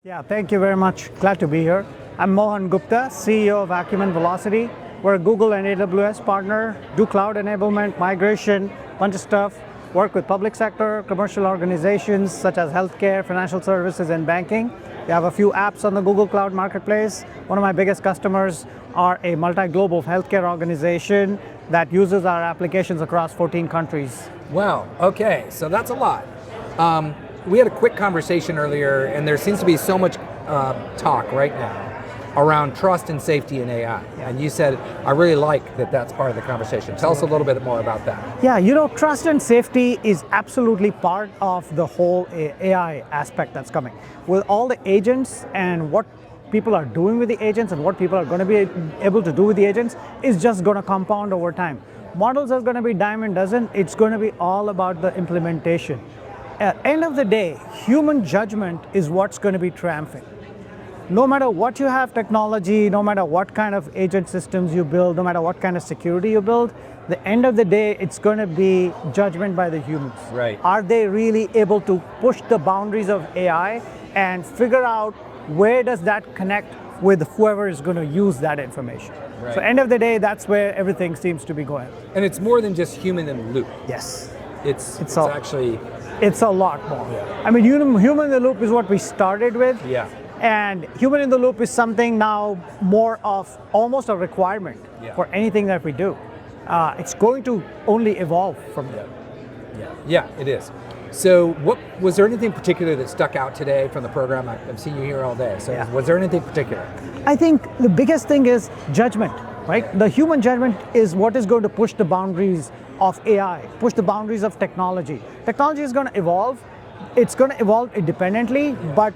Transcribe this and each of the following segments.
Yeah, thank you very much. Glad to be here. I'm Mohan Gupta, CEO of Acumen Velocity. We're a Google and AWS partner, do cloud enablement, migration, bunch of stuff, work with public sector, commercial organizations such as healthcare, financial services, and banking. We have a few apps on the Google Cloud Marketplace. One of my biggest customers are a multi-global healthcare organization that uses our applications across 14 countries. Wow, okay, so that's a lot. We had a quick conversation earlier, and there seems to be so much talk right now around trust and safety in AI. Yeah. And you said, I really like that that's part of the conversation. Tell us a little bit more about that. Yeah, trust and safety is absolutely part of the whole AI aspect that's coming. With all the agents and what people are doing with the agents and what people are going to be able to do with the agents is just going to compound over time. Models are going to be dime a dozen. It's going to be all about the implementation. At the end of the day, human judgment is what's going to be triumphant. No matter what you have technology, no matter what kind of agent systems you build, no matter what kind of security you build, the end of the day, it's going to be judgment by the humans. Right. Are they really able to push the boundaries of AI and figure out where does that connect with whoever is going to use that information? Right. So end of the day, that's where everything seems to be going. And it's more than just human in the loop. Yes. It's all- actually, It's a lot more. Yeah. I mean, human in the loop is what we started with. yeah. And human in the loop is something now more of almost a requirement for anything that we do. It's going to only evolve from there. Yeah, it is. So was there anything particular that stuck out today from the program? I've seen you here all day. So Yeah. was there anything particular? I think the biggest thing is judgment, right? The human judgment is what is going to push the boundaries of AI, push the boundaries of technology. Technology is going to evolve. It's going to evolve independently, but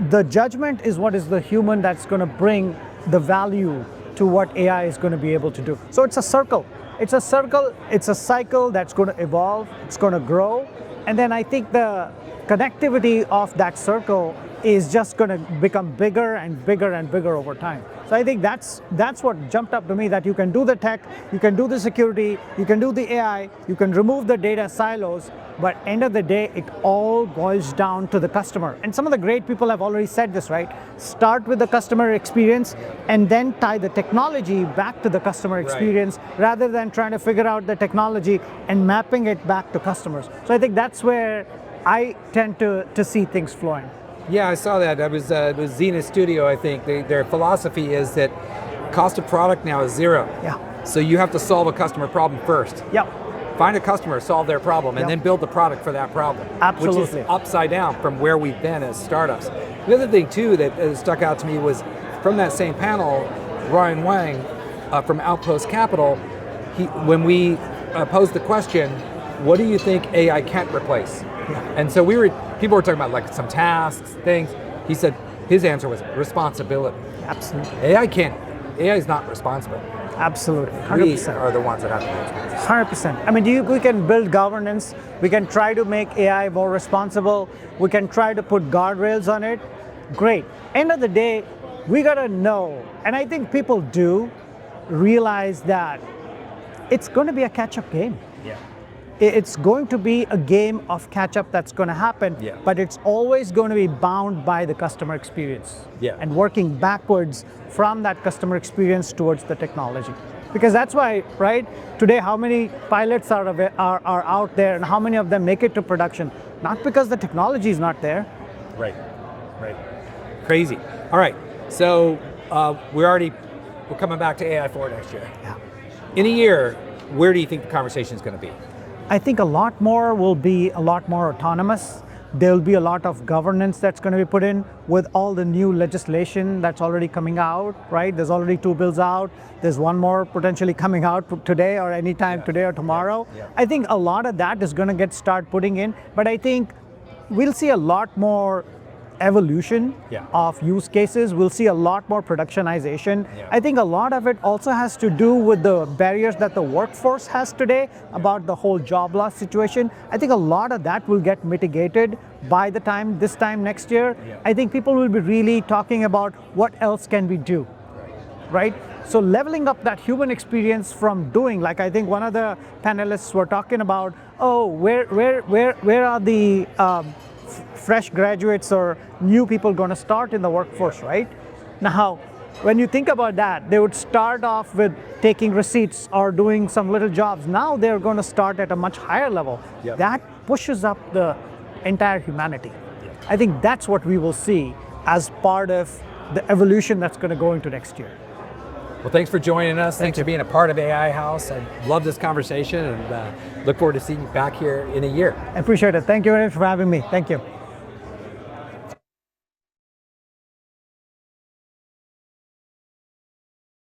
the judgment is what is the human that's going to bring the value to what AI is going to be able to do. So it's a circle. It's a circle. It's a cycle that's going to evolve. It's going to grow. And then I think the connectivity of that circle is just going to become bigger and bigger and bigger over time. So I think that's what jumped up to me, that you can do the tech, you can do the security, you can do the AI, you can remove the data silos, but end of the day, it all boils down to the customer. And some of the great people have already said this, right? Start with the customer experience and then tie the technology back to the customer experience rather than trying to figure out the technology and mapping it back to customers. So I think that's where I tend to see things flowing. Yeah, I saw that. It was Zenith Studio, I think. Their philosophy is that cost of product now is zero. Yeah. So you have to solve a customer problem first. Yep. Find a customer, solve their problem, and then build the product for that problem. Absolutely. Which is upside down from where we've been as startups. The other thing too that stuck out to me was from that same panel, Ryan Wang from Outpost Capital, when we posed the question, what do you think AI can't replace? Yeah. And so people were talking about like some tasks, things. He said his answer was responsibility. Absolutely. AI is not responsible. Absolutely. We 100%. are the ones that have to be responsible. 100%. I mean, we can build governance. We can try to make AI more responsible. We can try to put guardrails on it. Great. End of the day, we gotta know, and I think people do realize that it's going to be a catch-up game. Yeah. It's going to be a game of catch-up that's going to happen, Yeah. but it's always going to be bound by the customer experience and working backwards from that customer experience towards the technology. Because that's why, right, today how many pilots are out there and how many of them make it to production? Not because the technology is not there. Right. Crazy. All right, so we're coming back to AI4 next year. Yeah. In a year, where do you think the conversation is going to be? I think a lot more will be a lot more autonomous. There'll be a lot of governance that's going to be put in with all the new legislation that's already coming out, right? There's already 2 bills out. There's one more potentially coming out today or anytime today or tomorrow. Yeah. I think a lot of that is going to start putting in, but I think we'll see a lot more evolution of use cases. We'll see a lot more productionization. Yeah. I think a lot of it also has to do with the barriers that the workforce has today about the whole job loss situation. I think a lot of that will get mitigated by this time next year. Yeah. I think people will be really talking about what else can we do, right? So leveling up that human experience from doing, like I think one of the panelists were talking about, where are the fresh graduates or new people going to start in the workforce, right? Now, when you think about that, they would start off with taking receipts or doing some little jobs. Now they're going to start at a much higher level. Yep. That pushes up the entire humanity. I think that's what we will see as part of the evolution that's going to go into next year. Well, thanks for joining us. Thanks you. for being a part of AI House. I love this conversation and look forward to seeing you back here in a year. I appreciate it. Thank you very much for having me. Thank you.